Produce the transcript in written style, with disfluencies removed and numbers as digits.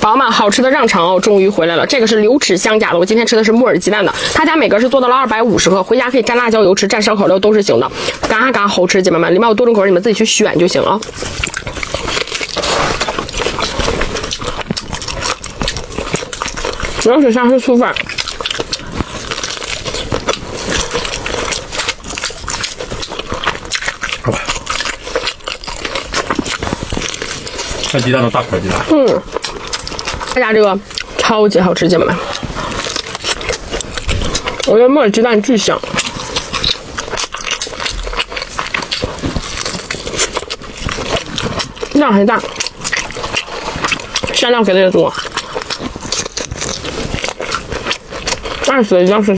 宝宝们，好吃的让肠哦，终于回来了。这个是流齿香家的，我今天吃的是木耳鸡蛋的，他家每个是做到了250克，回家可以蘸辣椒油吃，蘸烧烤料都是行的，嘎嘎好吃，姐妹们，里面有多种口味，你们自己去选就行了。流齿香是粗饭。看鸡蛋都大块鸡蛋。他家这个超级好吃，姐妹们，我觉得木耳鸡蛋巨香。量很大，馅料给的也多，20的要是。